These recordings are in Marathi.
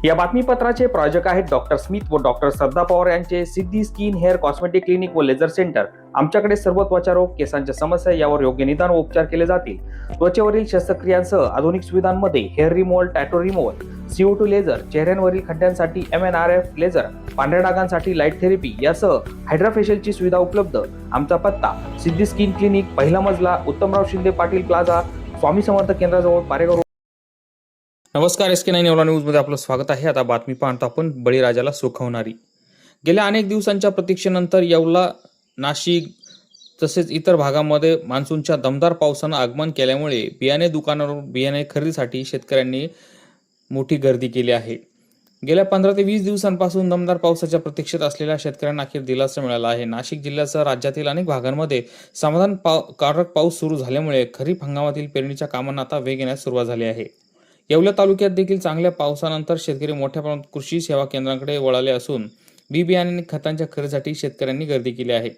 या बातमीपत्राचे प्रायोजक आहेत डॉक्टर स्मिथ व डॉक्टर श्रद्धा पवार यांचे सिद्धी स्किन हेअर कॉस्मेटिक क्लिनिक व लेझर सेंटर। आमच्याकडे सर्व त्वचा रोग, केसांच्या समस्या यावर योग्य निदान व उपचार केले जातील। त्वचेवरील शस्त्रक्रियांसह आधुनिक सुविधांमध्ये hair removal, tattoo removal, CO2 laser, चेहऱ्यांवरील खड्ड्यांसाठी MNRF लेझर, पांढऱ्या डागांसाठी लाईट थेरपी यासह हायड्राफेशियलची सुविधा उपलब्ध। आमचा पत्ता सिद्धी स्किन क्लिनिक, पहिला मजला, उत्तमराव शिंदे पाटील प्लाझा, स्वामी समर्थ केंद्राजवळ, पारेगाव। नमस्कार, SK9 येवला न्यूजमध्ये आपलं स्वागत आहे। आता बातमी पाहतो आपण बळीराजाला सुखवणारी। गेल्या अनेक दिवसांच्या प्रतीक्षेनंतर येवला, नाशिक तसेच इतर भागांमध्ये मान्सूनच्या दमदार पावसानं आगमन केल्यामुळे बियाणे दुकानावर बियाणे खरेदीसाठी शेतकऱ्यांनी मोठी गर्दी केली आहे। गेल्या 15 ते 20 दिवसांपासून दमदार पावसाच्या प्रतीक्षेत असलेल्या शेतकऱ्यांना अखेर दिलासा मिळाला आहे। नाशिक जिल्ह्यासह राज्यातील अनेक भागांमध्ये समाधानकारक पाऊस सुरू झाल्यामुळे खरीप हंगामातील पेरणीच्या कामांना आता वेग येण्यास सुरुवात झाली आहे। येवला तालुक्यात देखील चांगल्या पावसानंतर शेतकरी मोठ्या प्रमाणात कृषी सेवा केंद्रांकडे वळाले असून बियाणे आणि खतांच्या खरेदीसाठी शेतकऱ्यांनी गर्दी केली आहे।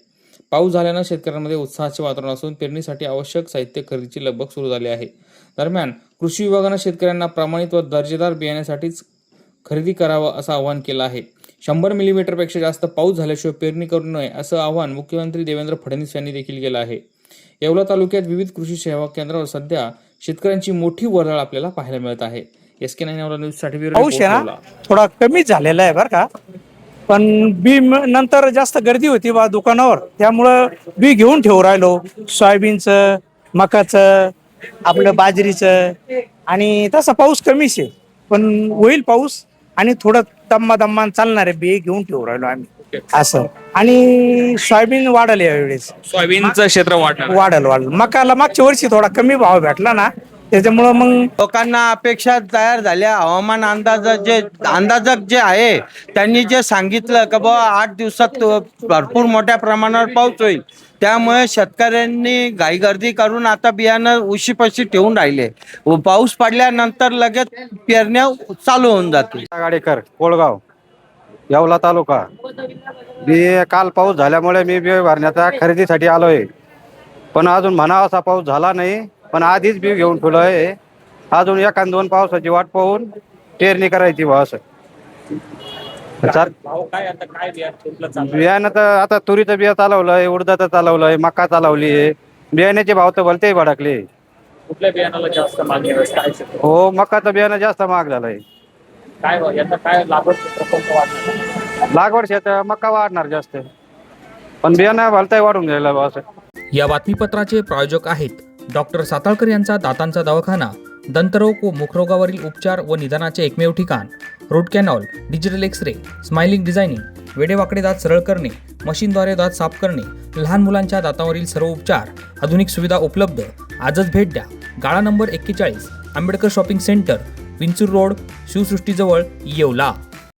पाऊस झाल्यानं शेतकऱ्यांमध्ये उत्साहाचे वातावरण असून पेरणीसाठी आवश्यक साहित्य खरेदीची लगबग सुरू झाली आहे। दरम्यान कृषी विभागानं शेतकऱ्यांना प्रमाणित व दर्जेदार बियाण्यासाठीच खरेदी करावं असं आवाहन केलं आहे। 100 मिलीमीटरपेक्षा जास्त पाऊस झाल्याशिवाय पेरणी करू नये असं आवाहन मुख्यमंत्री देवेंद्र फडणवीस यांनी देखील केलं आहे। येवला तालुक्यात विविध कृषी सेवा केंद्रावर सध्या शेतकऱ्यांची मोठी वर्दळ आपल्याला पाहायला मिळत आहे। SK9 येवला न्यूजसाठी पाऊस आहे ना थोडा कमी झालेला आहे बरं का, पण बी नंतर जास्त गर्दी होती बा दुकानावर, त्यामुळं बी घेऊन ठेवू राहिलो। सोयाबीनचं, मकाचं, आपलं बाजरीचं, आणि तसा पाऊस कमीच आहे, पण होईल पाऊस आणि थोडं दम्मा चालणार आहे, बी घेऊन ठेवू राहिलो आम्ही असं। आणि सोयाबीन वाढलं यावेळेस, सोयाबीनचं क्षेत्र वाढल मकाला मागच्या वर्षी थोडा कमी भाव भेटला ना, त्याच्यामुळं मग लोकांना अपेक्षा तयार झाल्या। हवामान अंदाजक जे आहे त्यांनी जे सांगितलं की बाबा 8 दिवसात भरपूर मोठ्या प्रमाणावर पाऊस होईल, त्यामुळे शेतकऱ्यांनी घाईगर्दी करून आता बियाणं उशीपाशी ठेवून राहिले। पाऊस पडल्यानंतर लगेच पेरण्या चालू होऊन जातील। गाडेकर, कोळगाव, येवला तालुका। बी काल पाऊस झाल्यामुळे मी बी भरण्याचा खरेदीसाठी आलोय, पण अजून म्हणावा असा पाऊस झाला नाही, पण आधीच बी घेऊन ठेवलं आहे। अजून 1-2 पावसाची वाट पाहून पेरणी करायची बा असं। बियाणं तर आता तुरीचं बिया चालवलंय, उडदाचं चालवलंय, मका चालवली आहे। बियाण्याचे भाव तर भलतेही भडकले। कुठल्या बियाणाला जास्त मागणी आहे? हो, मकाचं बियाणं जास्त महाग झालंय। काय लागवड शेत मका वाढणार जास्त, पण बियाणं भलताही वाढून गेलं बा असं। या बातमीपत्राचे प्रायोजक आहेत डॉक्टर साताळकर यांचा दातांचा दवाखाना, दंतरोग व मुखरोगावरील उपचार व निदानाचे एकमेव ठिकाण। Root canal, digital X-ray, smiling designing, वेडेवाकडे दात सरळ करणे, मशीनद्वारे दात साफ करणे, लहान मुलांच्या दातांवरील सर्व उपचार, आधुनिक सुविधा उपलब्ध। आजच भेट द्या। गाळा number 41, Ambedkar shopping centre, Vinchur road, शिवसृष्टीजवळ, येवला।